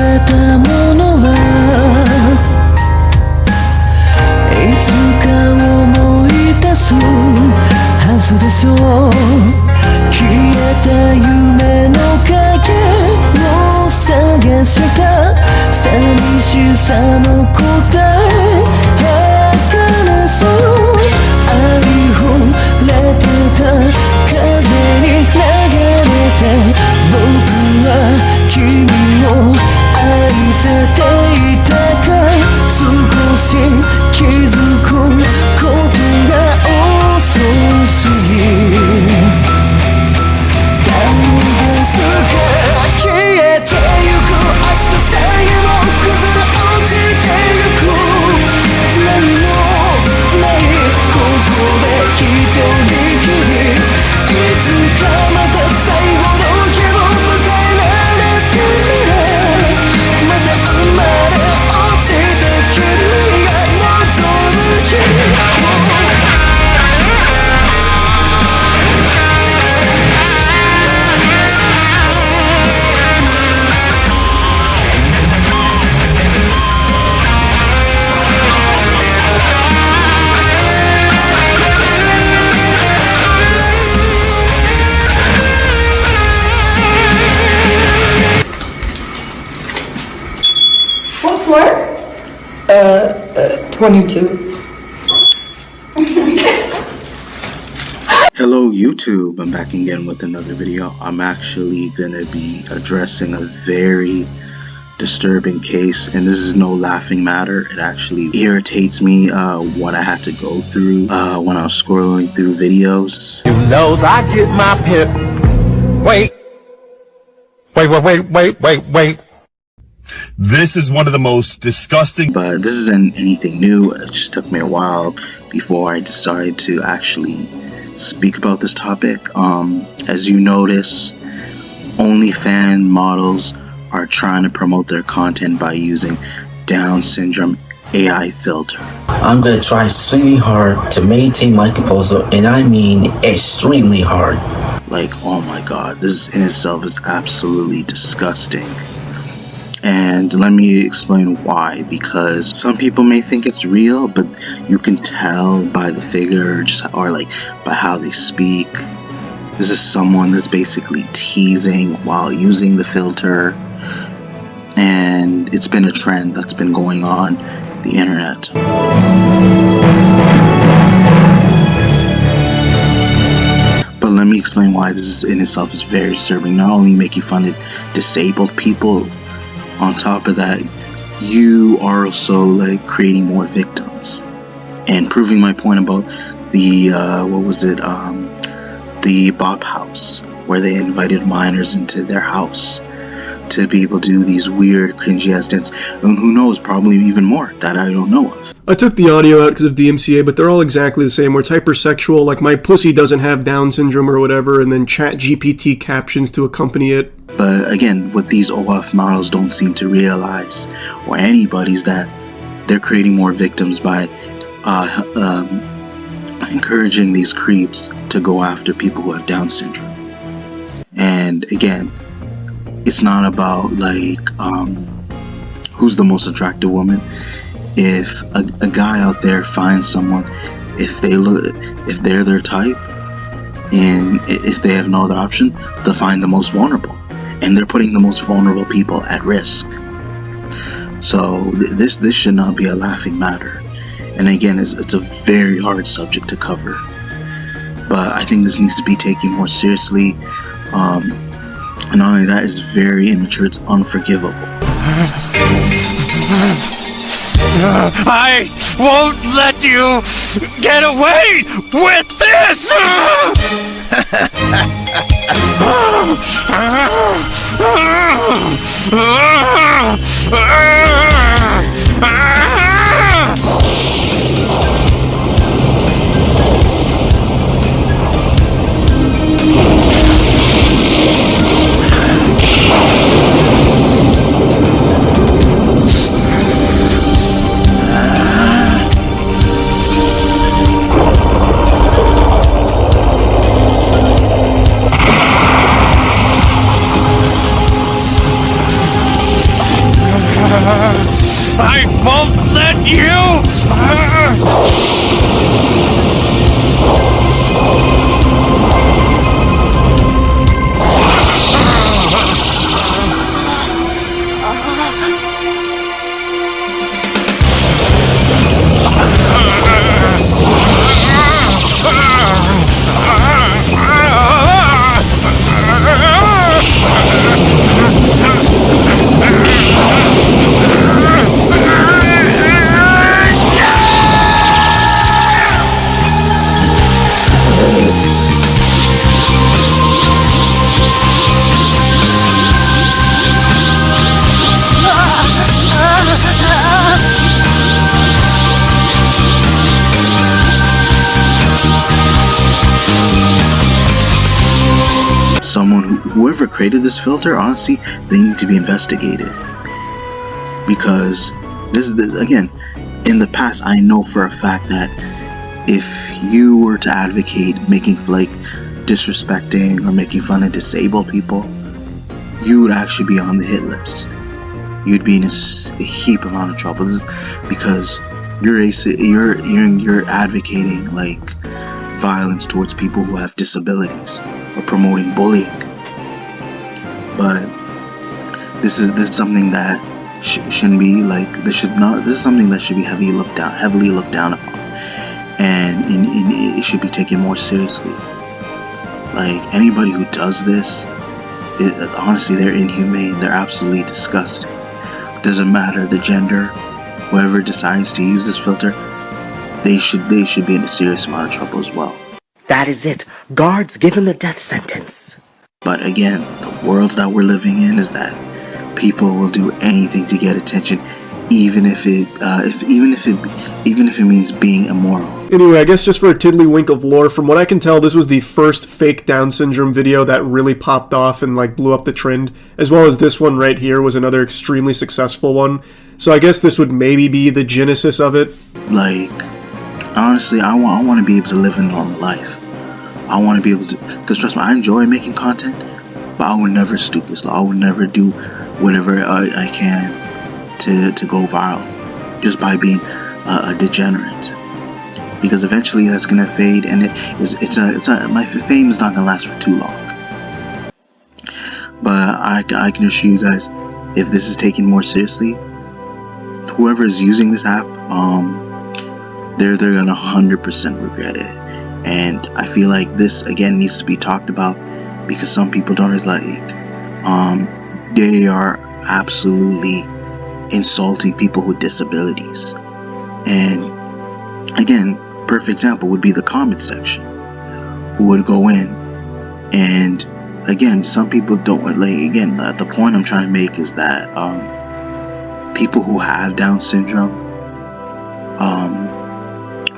れたものはいつか思い出すはずでしょう。消えた夢の影を探した寂しさの答え、儚さを愛触れてた風に流れて、僕は君を愛せていたか。少し気づくことが遅すぎ、ダウンですから消えてゆく明日さえも崩れ落ちてゆく。何もないここで一人きり、いつかまた最後の日を迎えられてみれ、また生まれ落ちた君が望む日を。What floor? 22. Hello YouTube, I'm back again with another video. I'm actually gonna be addressing a very disturbing case, and this is no laughing matter. It actually irritates me what I had to go through when I was scrolling through videos. You knows I get my pip. Wait. This is one of the most disgusting. But this isn't anything new. It just took me a while before I decided to actually speak about this topic. As you notice, OnlyFans models are trying to promote their content by using Down syndrome AI filter. I'm gonna try extremely hard to maintain my composure, and I mean extremely hard. Like, oh my god, this in itself is absolutely disgusting. And let me explain why. Because some people may think it's real, but you can tell by the figure, or like by how they speak. This is someone that's basically teasing while using the filter, and it's been a trend that's been going on the internet. But let me explain why this in itself is very disturbing. Not only making fun of disabled people, on top of that, you are also like creating more victims and proving my point about the the Bop House, where they invited minors into their house to be able to do these weird cringy ass dances, and who knows, probably even more that I don't know of. I took the audio out because of DMCA, but they're all exactly the same, where it's hypersexual, like my pussy doesn't have Down syndrome or whatever, and then chat GPT captions to accompany it. But again, what these OF models don't seem to realize, or anybody's, that they're creating more victims by encouraging these creeps to go after people who have Down syndrome. And again, it's not about like who's the most attractive woman. If a guy out there finds someone, if they're their type, and if they have no other option, they'll find the most vulnerable. And they're putting the most vulnerable people at risk. So this should not be a laughing matter. And again, it's a very hard subject to cover. But I think this needs to be taken more seriously. And not only that, it's very immature. It's unforgivable. I won't let you get away with this! I won't let Whoever created this filter, honestly, they need to be investigated. Because this is again, in the past, I know for a fact that if you were to advocate making disrespecting or making fun of disabled people, you would actually be on the hit list. You'd be in a heap amount of trouble. This is because you're advocating violence towards people who have disabilities or promoting bullying. But this is something that shouldn't be this is something that should be heavily looked down upon, and it should be taken more seriously. Anybody who does this, honestly, they're inhumane. They're absolutely disgusting. Doesn't matter the gender. Whoever decides to use this filter, they should be in a serious amount of trouble as well. That is it. Guards, give him the death sentence. But again, the worlds that we're living in is that people will do anything to get attention, even if it means being immoral. Anyway, I guess just for a tiddlywink of lore, from what I can tell, this was the first fake Down syndrome video that really popped off and blew up the trend, as well as this one right here was another extremely successful one. So I guess this would maybe be the genesis of it. Honestly, I want to be able to live a normal life. I want to be able to, because trust me, I enjoy making content, but I would never stoop this low. I would never do whatever I can to go viral just by being a degenerate, because eventually that's gonna fade, and my fame is not gonna last for too long. But I can assure you guys, if this is taken more seriously, whoever is using this app, they're gonna 100% regret it. And I feel like this again needs to be talked about, because some people don't they are absolutely insulting people with disabilities. And again, perfect example would be the comment section, who would go in, and again, some people don't again, the point I'm trying to make is that people who have Down syndrome,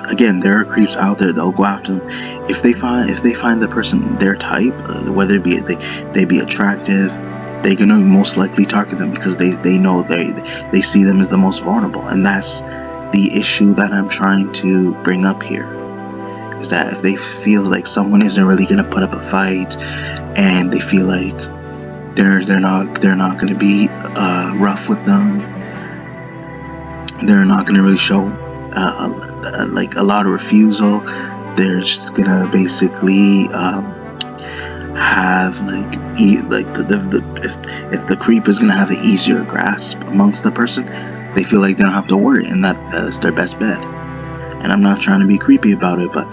again, there are creeps out there. They'll go after them if they find the person their type, whether it be they be attractive. They're gonna most likely target them because they know they see them as the most vulnerable. And that's the issue that I'm trying to bring up here, is that if they feel like someone isn't really gonna put up a fight, and they feel like they're not gonna be rough with them, they're not gonna really show a lot of refusal, they're just gonna basically have if the creep is gonna have an easier grasp amongst the person, they feel like they don't have to worry, and that's their best bet. And I'm not trying to be creepy about it, but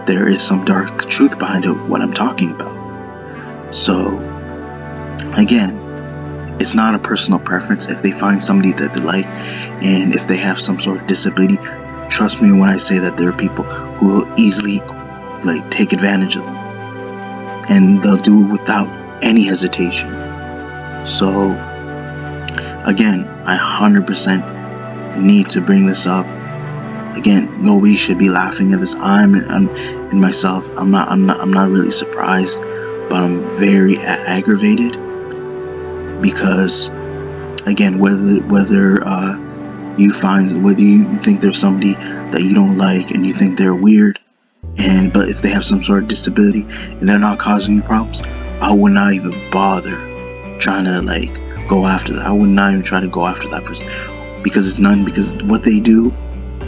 there is some dark truth behind it of what I'm talking about. So again, it's not a personal preference. If they find somebody that they like, and if they have some sort of disability, trust me when I say that there are people who will easily take advantage of them, and they'll do it without any hesitation. So again, I 100% need to bring this up. Again, nobody should be laughing at this. I'm myself, I'm not really surprised, but I'm very aggravated, because again, whether you think there's somebody that you don't like and you think they're weird, but if they have some sort of disability and they're not causing you problems, I would not even bother trying to go after that. I would not even try to go after that person, because it's none. Because what they do,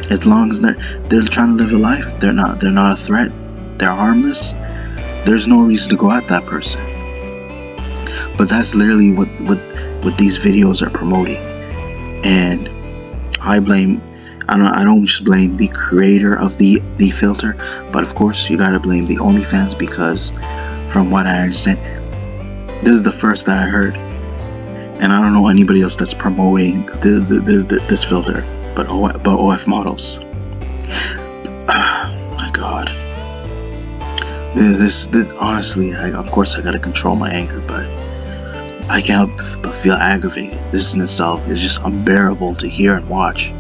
as long as they're trying to live a life, they're not a threat. They're harmless. There's no reason to go at that person. But that's literally what these videos are promoting. And I don't just blame the creator of the filter, but of course you gotta blame the OnlyFans, because from what I understand, this is the first that I heard, and I don't know anybody else that's promoting this filter, but OF models. My God, this honestly, of course I gotta control my anger, but I can't help but feel aggravated. This in itself is just unbearable to hear and watch.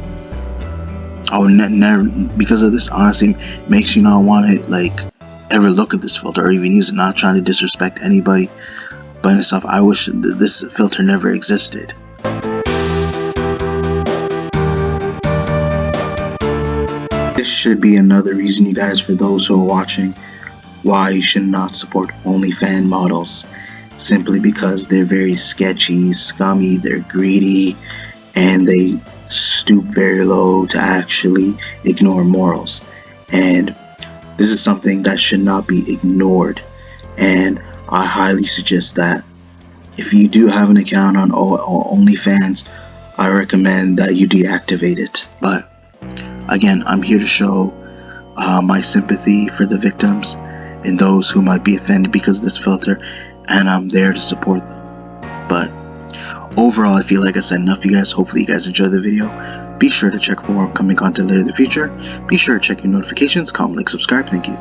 I would never, because of this, honestly, makes you not want to like ever look at this filter or even use it. Not trying to disrespect anybody, but in itself, I wish this filter never existed. This should be another reason, you guys, for those who are watching, why you should not support OnlyFans models. Simply because they're very sketchy, scummy, they're greedy, and they stoop very low to actually ignore morals. And this is something that should not be ignored. And I highly suggest that if you do have an account on OnlyFans, I recommend that you deactivate it. But again, I'm here to show my sympathy for the victims and those who might be offended because of this filter, and I'm there to support them. But overall, I feel like I said enough, you guys. Hopefully you guys enjoyed the video. Be sure to check for more upcoming content later in the future. Be sure to check your notifications, comment, like, subscribe. Thank you.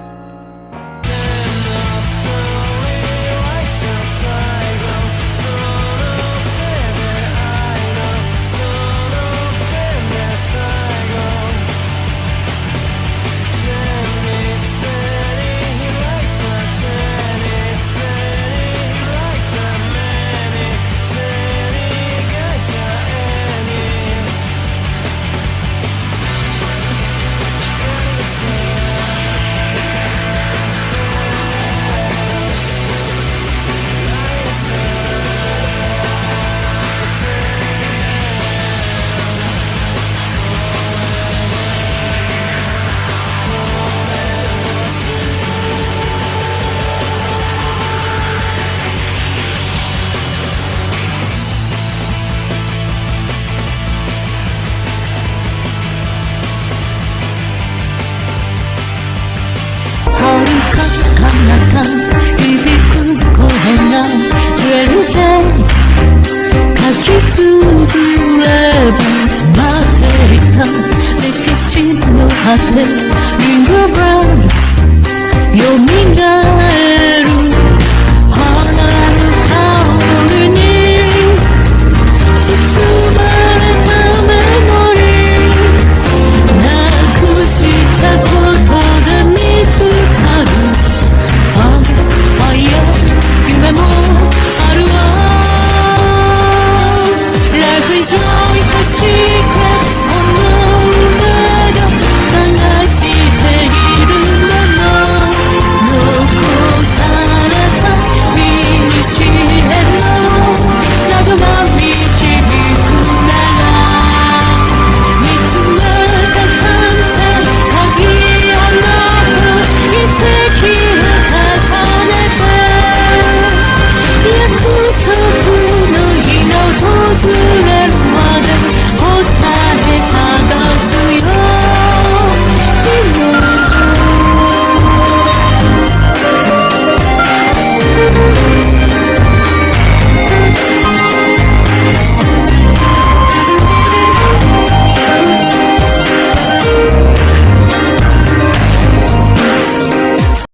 하트